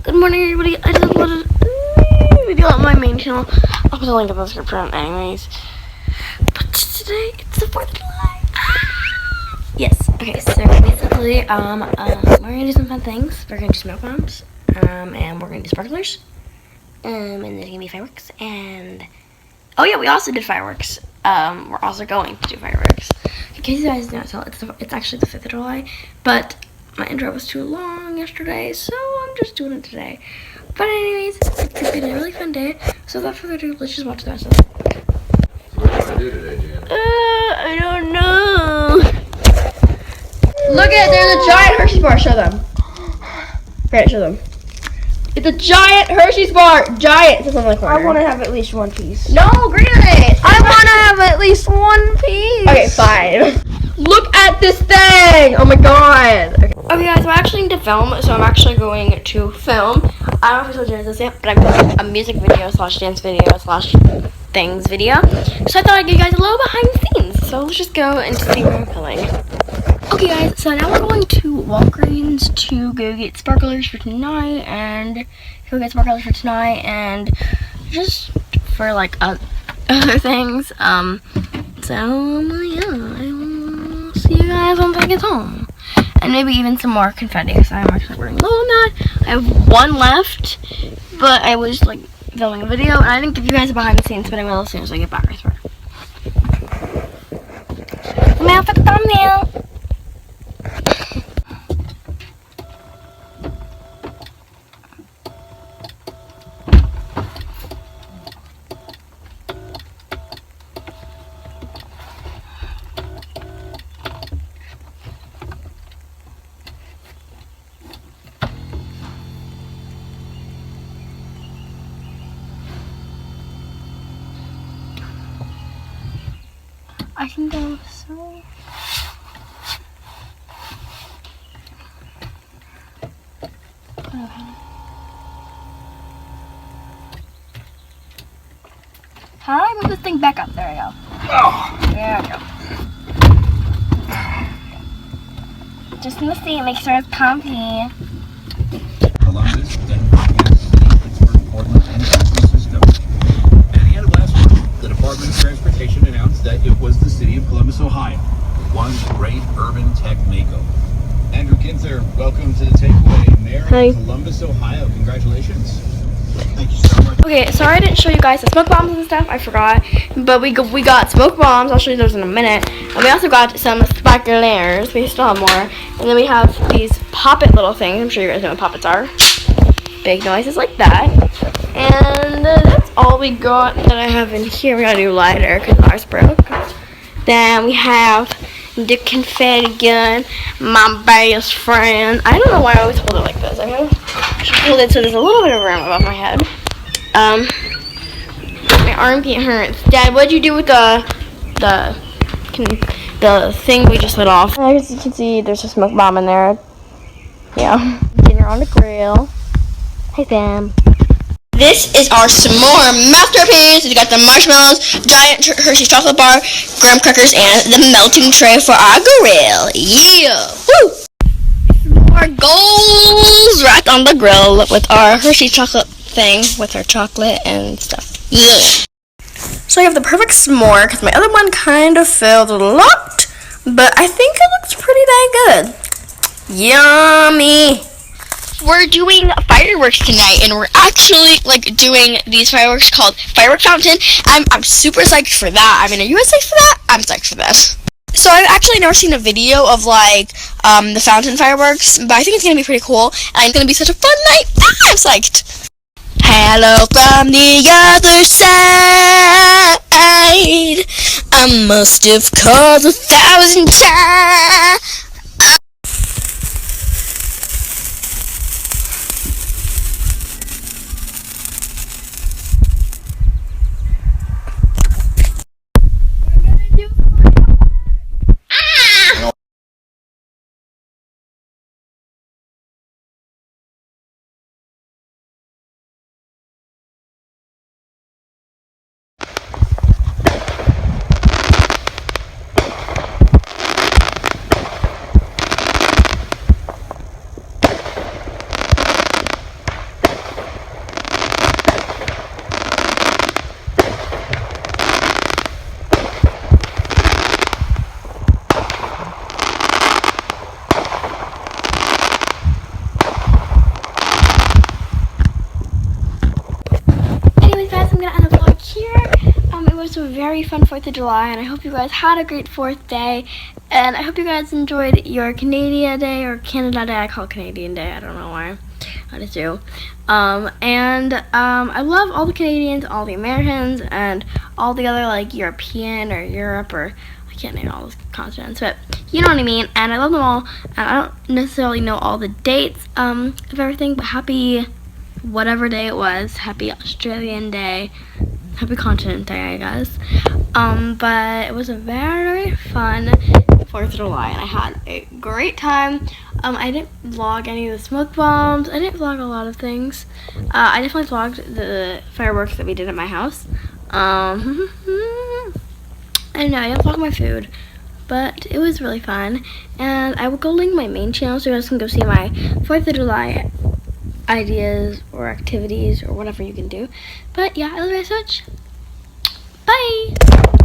Good morning, everybody. I just uploaded a video on my main channel. I'll put the link in the description anyways. But today, it's the 4th of July. Yes, okay, so basically, we're gonna do some fun things. We're gonna do smoke bombs, and we're gonna do sparklers, and there's gonna be fireworks, and, oh yeah, we also did fireworks. We're also going to do fireworks. In case you guys didn't tell, it's actually the 5th of July, but my intro was too long yesterday, so I'm just doing it today. But anyways, it's been a really fun day, so without further ado, let's just watch the rest of it. So what are you going to do today, Jan? I don't know. Look at it, there's a giant Hershey's bar, show them. Grant, show them. It's a giant Hershey's bar, giant. It's on the corner. I want to have at least one piece. No, Grant! I want to have at least one piece. Okay, fine. Look at this thing! Oh my god. Okay guys, I actually need to film, so I'm actually going to film. I don't know if I told you guys this yet, but I'm doing a music video slash dance video slash things video. So I thought I'd give you guys a little behind the scenes. So let's just go and see where I'm filming. Okay guys, so now we're going to Walgreens to go get sparklers for tonight and just for like other things. So yeah, I will see you guys once I get home. And maybe even some more confetti because I'm actually running low on that. I have one left, but I was like filming a video and I didn't give you guys a behind the scenes, but I will as soon as I get back. I swear. Now for the thumbnail. I think that was so. How do I move this thing back up? There we go. Oh. There we go. Just in the seat, make sure it's comfy. Columbus, Denver, Pittsburgh, Portland, and San Francisco. At the end of last month, the Department of Transportation announced that it was the city of Columbus, Ohio. One great urban tech makeover. Andrew Kintzer, welcome to the Takeaway. Mayor Hi. of Columbus, Ohio. Congratulations. Thank you so much. Okay, sorry I didn't show you guys the smoke bombs and stuff. I forgot, but we got smoke bombs. I'll show you those in a minute. And we also got some sparklers. We still have more. And then we have these poppet little things. I'm sure you guys know what poppets are. Big noises like that. And that's all we got that I have in here. We got a new lighter because ours broke. Then we have the confetti gun, my best friend. I don't know why I always hold it like this. I should hold it so there's a little bit of room above my head. My armpit hurts. Dad, what'd you do with the thing we just lit off? As you can see, there's a smoke bomb in there. Yeah. Dinner on the grill. Hi, Sam. This is our s'more masterpiece. We got the marshmallows, giant Hershey's chocolate bar, graham crackers, and the melting tray for our grill. Yeah! Woo! Our goals right on the grill with our Hershey's chocolate thing with our chocolate and stuff. Yeah! So I have the perfect s'more because my other one kind of failed a lot, but I think it looks pretty dang good. Yummy! We're doing fireworks tonight, and we're actually like doing these fireworks called Firework Fountain. I'm super psyched for that. I mean, are you guys psyched for that? I'm psyched for that. So I've actually never seen a video of like the fountain fireworks, but I think it's gonna be pretty cool, and it's gonna be such a fun night. I'm psyched. Hello from the other side. I must have called 1,000 times. was a very fun 4th of July, and I hope you guys had a great 4th day. And I hope you guys enjoyed your Canada Day, or Canada Day. I call it Canadian Day. I don't know why. I just do. I love all the Canadians, all the Americans, and all the other like European or Europe, or I can't name all those continents, but you know what I mean. And I love them all. And I don't necessarily know all the dates of everything, but happy whatever day it was. Happy Australian Day. Happy Continent Day, I guess. But it was a very fun 4th of July, and I had a great time. I didn't vlog any of the smoke bombs. I didn't vlog a lot of things. I definitely vlogged the fireworks that we did at my house. I don't know, I didn't vlog my food, but it was really fun. And I will go link my main channel so you guys can go see my 4th of July ideas or activities or whatever you can do. But yeah, I love you guys so much. Bye!